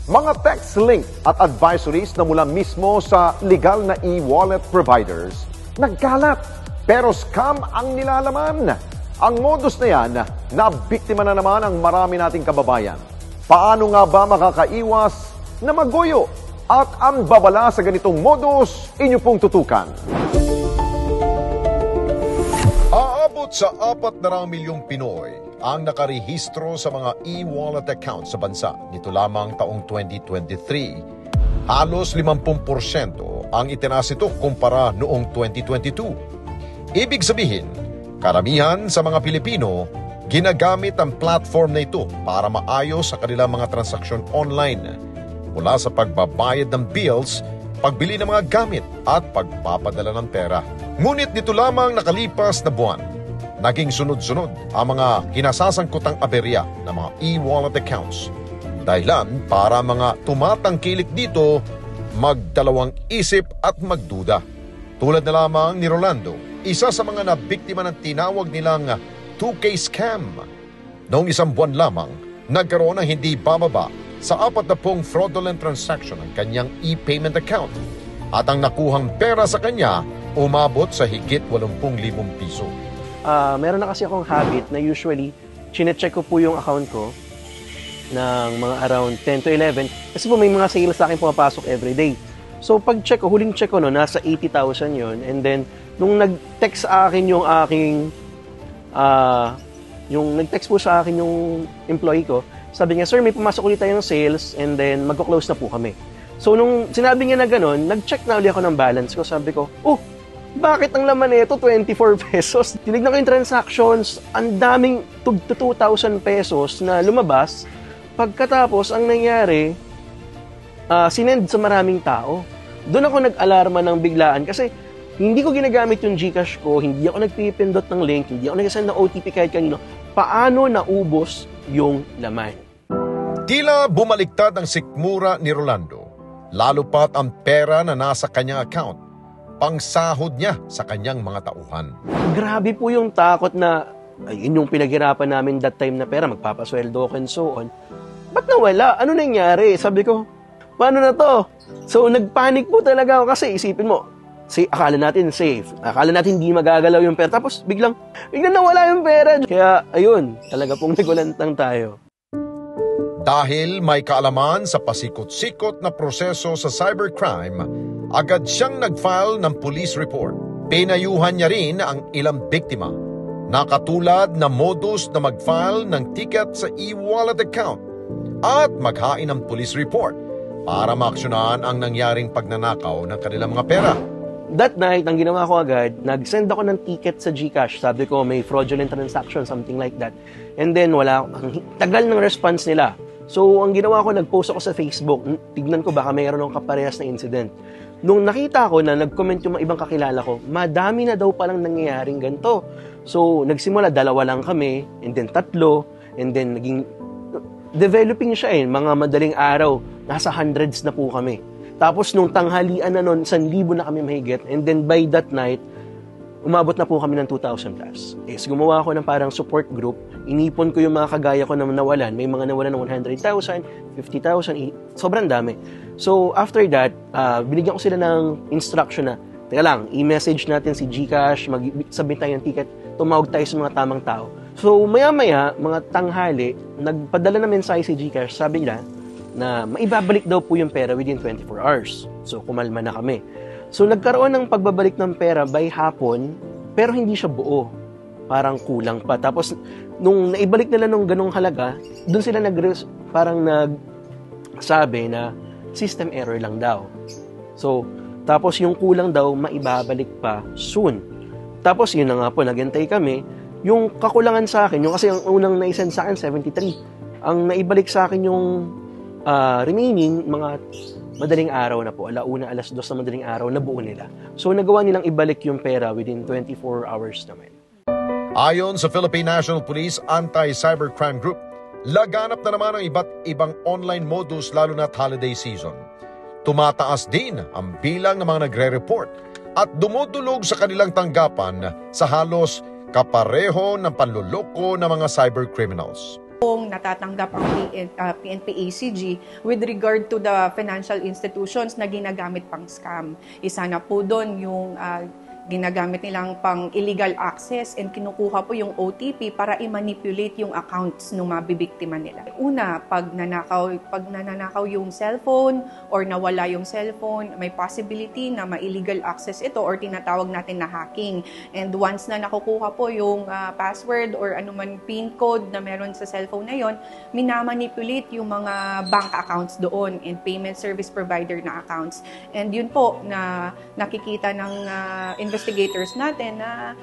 Mga text link at advisories na mula mismo sa legal na e-wallet providers nagkalat, pero scam ang nilalaman. Ang modus na yan, nabiktima na naman ang marami nating kababayan. Paano nga ba makakaiwas na maguyo at ang babala sa ganitong modus? Inyo pong tutukan. Aabot sa 4 milyong Pinoy ang nakarehistro sa mga e-wallet accounts sa bansa nito lamang taong 2023. Halos 50% ang itinaas ito kumpara noong 2022. Ibig sabihin, karamihan sa mga Pilipino, ginagamit ang platform na ito para maayos sa kanilang mga transaksyon online. Mula sa pagbabayad ng bills, pagbili ng mga gamit at pagpapadala ng pera. Ngunit dito lamang nakalipas na buwan, naging sunod-sunod ang mga kinasasangkutang aberya ng mga e-wallet accounts. Dahilan para mga tumatangkilik dito, magdalawang isip at magduda. Tulad na lamang ni Rolando, isa sa mga nabiktima ng tinawag nilang 2K scam. Noong isang buwan lamang, nagkaroon ng hindi bababa sa 40 fraudulent transaction ang kanyang e-payment account. At ang nakuhang pera sa kanya, umabot sa higit 80,000 piso. Meron na kasi akong habit na usually, chinecheck ko po yung account ko ng mga around 10 to 11. Kasi po may mga sales sa akin pumapasok everyday. So pag-check ko, huling check ko no, nasa 80,000 yon. And then, nung nag-text sa akin yung aking, nag-text po sa akin yung employee ko, sabi niya, sir, may pumasok ulit tayong sales and then magko-close na po kami. So nung sinabi niya na gano'n, nag-check na ulit ako ng balance ko. Sabi ko, oh, bakit ang laman nito 24 pesos? Tinignan ko yung transactions, ang daming 2,000 pesos na lumabas. Pagkatapos, ang nangyari, sinend sa maraming tao. Doon ako nag-alarma ng biglaan kasi hindi ko ginagamit yung GCash ko, hindi ako nagpipindot ng link, hindi ako nag-send ng OTP kahit kanino. Paano naubos yung laman? Tila bumaliktad ang sikmura ni Rolando, lalo pat ang pera na nasa kanyang account, pangsahod niya sa kanyang mga tauhan. Grabe po yung takot na, yun yung pinaghirapan namin that time na pera, magpapasweldo ko and so on. Ba't nawala? Ano nangyari? Sabi ko, paano na to? So, nagpanik po talaga ako kasi isipin mo, akala natin safe. Akala natin hindi magagalaw yung pera. Tapos biglang nawala yung pera. Kaya, ayun, talaga pong nagulantang tayo. Dahil may kaalaman sa pasikot-sikot na proseso sa cybercrime, agad siyang nag-file ng police report. Pinayuhan niya rin ang ilang biktima, na katulad na modus na mag-file ng ticket sa e-wallet account at maghain ng police report para maaksyonan ang nangyaring pagnanakaw ng kanilang mga pera. That night, ang ginawa ko agad, nag-send ako ng ticket sa GCash. Sabi ko, may fraudulent transaction, something like that. And then, ang tagal ng response nila. So, ang ginawa ko, nag-post ako sa Facebook. Tignan ko, baka mayroon ng kaparehas na incident. Nung nakita ko na nag-comment yung mga ibang kakilala ko, madami na daw palang nangyayaring ganito. So, nagsimula, 2 lang kami, and then 3, and then naging developing siya mga madaling araw, nasa hundreds na po kami. Tapos nung tanghalian na nun, 1,000 na kami mahigit. And then by that night, umabot na po kami ng 2,000 plus. Gumawa ako ng parang support group. Inipon ko yung mga kagaya ko na nawalan. May mga nawalan ng 100,000, 50,000, sobrang dami. So after that, binigyan ko sila ng instruction na, teka lang, i-message natin si GCash, mag-submit tayo ng ticket, tumawag tayo sa mga tamang tao. So maya-maya, mga tanghali, nagpadala na mensahe si GCash, sabi nila, na maibabalik daw po yung pera within 24 hours. So, kumalma na kami. So, nagkaroon ng pagbabalik ng pera by hapon, pero hindi siya buo. Parang kulang pa. Tapos, nung naibalik nila nung ganong halaga, dun sila parang nagsabi na system error lang daw. So, tapos yung kulang daw, maibabalik pa soon. Tapos, yun na nga po, naghintay kami. Yung kakulangan sa akin, kasi ang unang naisend sa akin, 73. Ang naibalik sa akin yung remaining, mga madaling araw na po, 1:00, 2:00 na madaling araw, na buo nila. So, nagawa nilang ibalik yung pera within 24 hours naman. Ayon sa Philippine National Police Anti-Cybercrime Group, laganap na naman ang iba't ibang online modus lalo na't holiday season. Tumataas din ang bilang ng mga nagre-report at dumudulog sa kanilang tanggapan sa halos kapareho ng panluloko ng mga cybercriminals. Kung natatanggap ang PNP-ACG with regard to the financial institutions na ginagamit pang scam. Isa na po doon yung ginagamit nilang pang illegal access and kinukuha po yung OTP para i-manipulate yung accounts ng mabibiktima nila. Una, pag nananakaw yung cellphone or nawala yung cellphone, may possibility na ma-illegal access ito or tinatawag natin na hacking. And once na nakukuha po yung password or anuman PIN code na meron sa cellphone na yon, minamanipulate yung mga bank accounts doon and payment service provider na accounts. And yun po na nakikita ng investigators natin na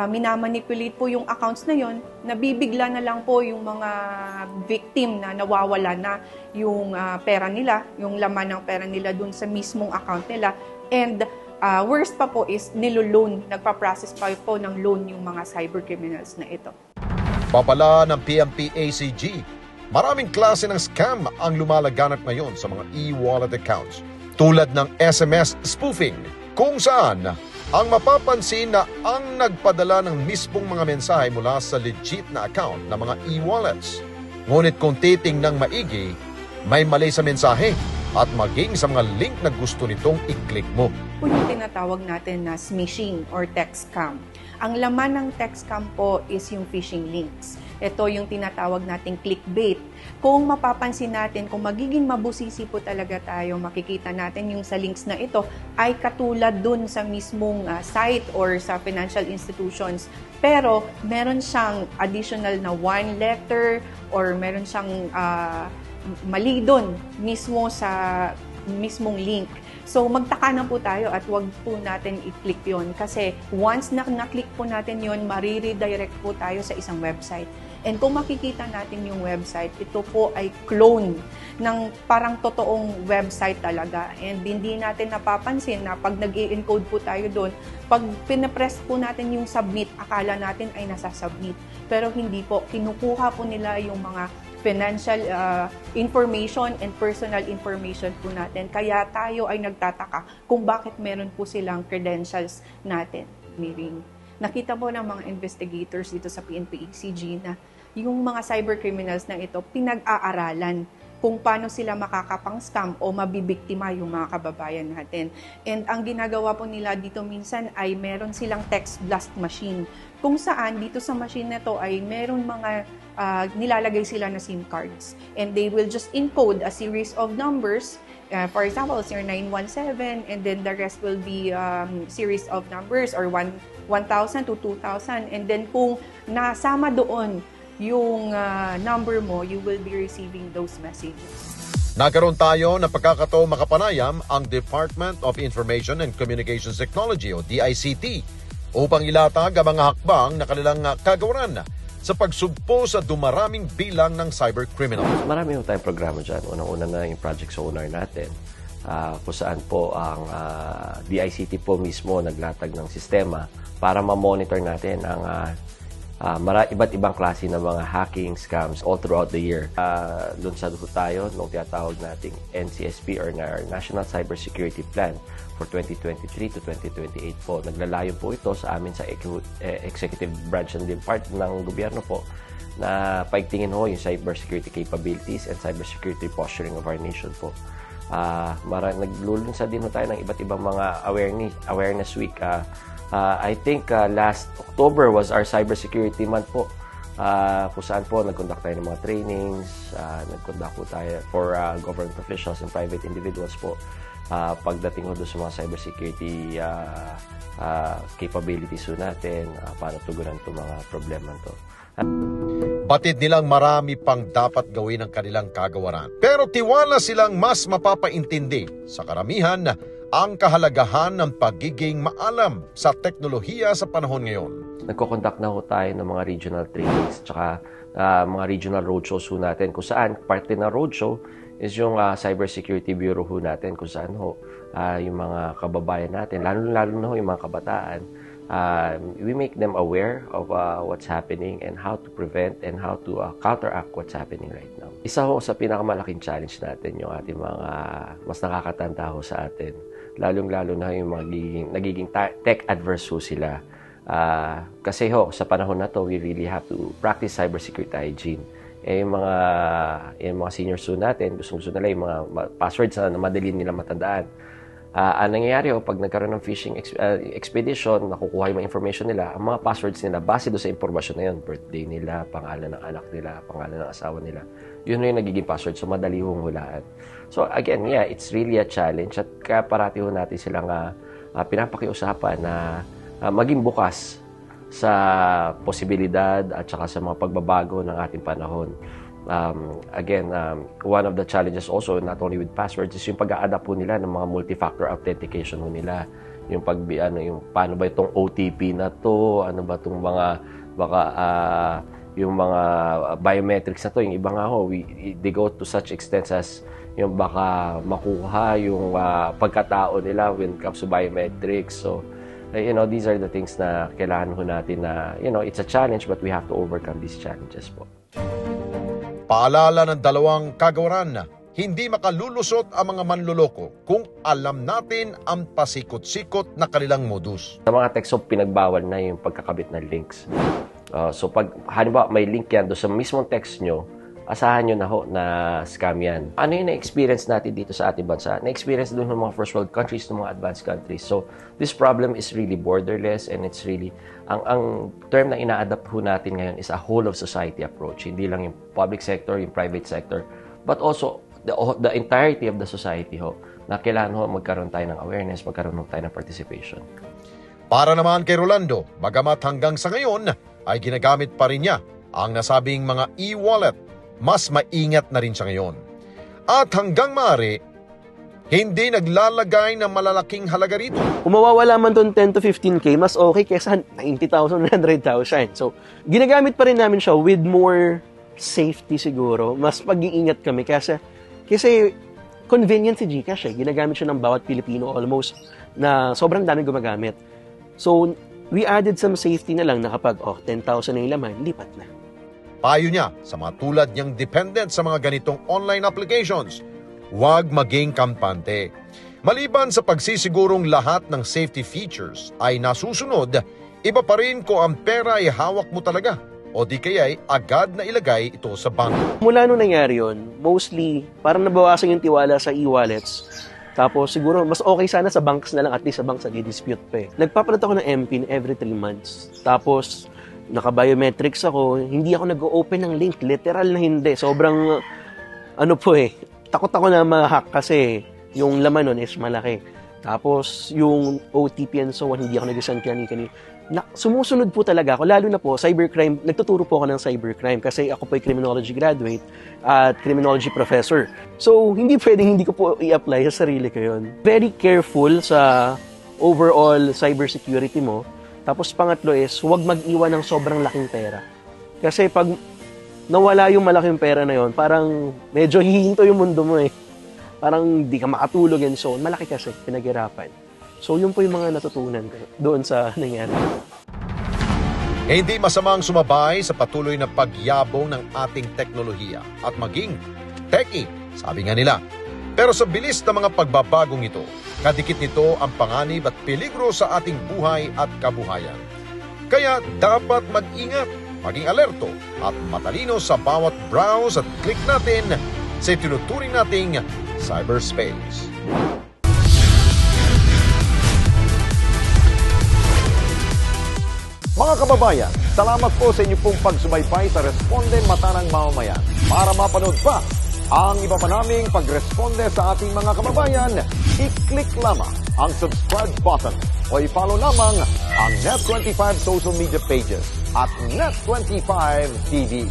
minamanipulate po yung accounts na yon, nabibigla na lang po yung mga victim na nawawala na yung pera nila, yung laman ng pera nila dun sa mismong account nila. And worst pa po is nilo-loan, nagpa-process pa po ng loan yung mga cybercriminals na ito. Babala ng PNP-ACG, maraming klase ng scam ang lumalaganap ngayon sa mga e-wallet accounts, tulad ng SMS spoofing, kung saan ang mapapansin na ang nagpadala ng mismong mga mensahe mula sa legit na account ng mga e-wallets. Ngunit kung titingnang maigi, may mali sa mensahe at maging sa mga link na gusto nitong i-click mo. Po yung tinatawag natin na smishing or text scam. Ang laman ng text scam po is yung phishing links. Ito yung tinatawag nating clickbait. Kung mapapansin natin, kung magiging mabusisi po talaga tayo, makikita natin yung sa links na ito ay katulad dun sa mismong site or sa financial institutions. Pero meron siyang additional na one letter or meron siyang mali dun mismo sa mismong link. So magtaka na po tayo at wag po natin i-click yon kasi once na na-click po natin yon, mariredirect po tayo sa isang website. And kung makikita natin yung website, ito po ay clone ng parang totoong website talaga. And hindi natin napapansin na pag nag-i-encode po tayo doon, pag pinapress po natin yung submit, akala natin ay nasa-submit. Pero hindi po, kinukuha po nila yung mga financial information and personal information po natin. Kaya tayo ay nagtataka kung bakit meron po silang credentials natin. Meaning, nakita po ng mga investigators dito sa PNP-ACG na yung mga cybercriminals na ito pinag-aaralan kung paano sila makakapang-scam o mabibiktima yung mga kababayan natin. And ang ginagawa po nila dito minsan ay meron silang text blast machine. Kung saan dito sa machine na to ay meron mga nilalagay sila na SIM cards. And they will just encode a series of numbers. For example, 0917 and then the rest will be series of numbers or 1,000 to 2,000. And then kung nasama doon yung number mo, you will be receiving those messages. Nagkaroon tayo ng pagkakataong makapanayam ang Department of Information and Communications Technology o DICT upang ilatag ang mga hakbang na kanilang kagawaran sa pagsugpo sa dumaraming bilang ng cybercriminals. Marami tayong programa dyan. Unang-una na yung project sonar natin kung saan po ang DICT po mismo naglatag ng sistema para ma-monitor natin ang iba't ibang klase ng mga hacking scams all throughout the year. Doon sa tayo nung tinatawag nating NCSP or National Cybersecurity Plan for 2023 to 2028 po. Naglalayo po ito sa amin sa executive branch and part ng gobyerno po na paigtingin ho yung cybersecurity capabilities and cybersecurity posturing of our nation po. Naglulunsad din ho tayo ng iba't ibang mga awareness week. I think last October was our cybersecurity month po. Kung saan po nag-conduct tayo ng mga trainings, nag-conduct po tayo for government officials and private individuals po. Pagdating ho doon sa mga cybersecurity capabilities ho natin para tugunan itong mga problema to. Batid nilang marami pang dapat gawin ng kanilang kagawaran. Pero tiwala silang mas mapapaintindi sa karamihan ang kahalagahan ng pagiging maalam sa teknolohiya sa panahon ngayon. Nagko-conduct na ho tayo ng mga regional trainings tsaka mga regional roadshows ho natin kung saan parte ng roadshow is yung Cybersecurity Bureau ho natin kung saan ho yung mga kababayan natin, lalo na ho yung mga kabataan, we make them aware of what's happening and how to prevent and how to counteract what's happening right now. Isa ho sa pinakamalaking challenge natin yung ating mga mas nakakatanda ho sa atin, lalong-lalo na yung nagiging tech-adverse ho sila. Kasi ho, sa panahon na to, we really have to practice cybersecurity hygiene. yung mga senior student natin, gusto nila yung mga passwords na madali nila matandaan. Ang nangyayari pag nagkaroon ng phishing expedition, nakukuha yung mga information nila, ang mga passwords nila, base doon sa impormasyon na yun, birthday nila, pangalan ng anak nila, pangalan ng asawa nila, yun yung nagiging password, so madali hong hulaan. So again, yeah, it's really a challenge at kaya parati natin silang pinapakiusapan na maging bukas sa posibilidad at saka sa mga pagbabago ng ating panahon. Again, one of the challenges also, not only with passwords, is yung pag-a-adapt po nila ng mga multi-factor authentication po nila. Yung yung paano ba itong OTP na to, ano ba itong mga, yung mga biometrics na to. Yung iba nga they go to such extents as yung baka makuha yung pagkatao nila when it comes to biometrics. So, these are the things na kailangan natin na, it's a challenge but we have to overcome these challenges po. Paalala ng dalawang kagawaran, hindi makalulusot ang mga manloloko kung alam natin ang pasikot-sikot na kanilang modus. Sa mga teksto, pinagbawal na yung pagkakabit ng links. So pag halimbawa may link yan doon sa mismong text nyo, asahan nyo na scam yan. Ano yung na-experience natin dito sa ating bansa? Na-experience doon ng mga first world countries, ng mga advanced countries. So this problem is really borderless and it's really, ang term na ina-adapt natin ngayon is a whole of society approach. Hindi lang yung public sector, yung private sector, but also the entirety of the society na kailangan magkaroon tayo ng awareness, magkaroon tayo ng participation. Para naman kay Rolando, bagamat hanggang sa ngayon ay ginagamit pa rin niya ang nasabing mga e-wallet, mas maingat na rin siya ngayon. At hanggang maaari, hindi naglalagay ng malalaking halaga rito. Kung mawawala man doon 10 to 15K, mas okay kesa 90,000, 100,000. So, ginagamit pa rin namin siya with more safety siguro. Mas pag-iingat kami kasi convenient si GCash eh. Ginagamit siya ng bawat Pilipino almost na sobrang dami gumagamit. So, we added some safety na lang na kapag 10,000 na yung laman, lipat na. Payo niya sa mga tulad niyang dependent sa mga ganitong online applications, huwag maging kampante. Maliban sa pagsisigurong lahat ng safety features ay nasusunod, iba pa rin kung ang pera ay hawak mo talaga o di kaya'y agad na ilagay ito sa bangko. Mula nung nangyari yun, mostly parang nabawasan yung tiwala sa e-wallets. Tapos siguro mas okay sana sa banks na lang, at least sa banks nag-dispute pa eh. Nagpapalit ako ng MPIN every 3 months. Tapos naka-biometrics ako, hindi ako nag-open ng link, literal na hindi. Sobrang, takot ako na ma-hack kasi yung laman nun is malaki. Tapos, yung OTP and so on, hindi ako nag-send kani-kani. Sumusunod po talaga ako, lalo na po, cybercrime, nagtuturo po ako ng cybercrime kasi ako po ay criminology graduate at criminology professor. So, hindi pwedeng hindi ko po i-apply sa sarili ko yun. Very careful sa overall cybersecurity mo. Tapos pangatlo is, huwag mag-iwan ng sobrang laking pera. Kasi pag nawala yung malaking pera na yon, parang medyo hihinto yung mundo mo eh. Parang di ka makatulog and so on. Malaki kasi, pinaghirapan. So yun po yung mga natutunan ko doon sa nangyari. Hindi masamang sumabay sa patuloy na pagyabong ng ating teknolohiya at maging techie, sabi nga nila. Pero sa bilis ng mga pagbabagong ito, kadikit nito ang panganib at peligro sa ating buhay at kabuhayan. Kaya dapat mag-ingat, maging alerto at matalino sa bawat browse at click natin sa tinuturing nating cyberspace. Mga kababayan, salamat po sa inyong pong pagsubaybay sa Responde Mata ng Mamamayan. Para mapanood pa ang iba pa naming pagresponde sa ating mga kababayan, i-click lamang ang subscribe button o i-follow lamang ang Net25 social media pages at Net25 TV.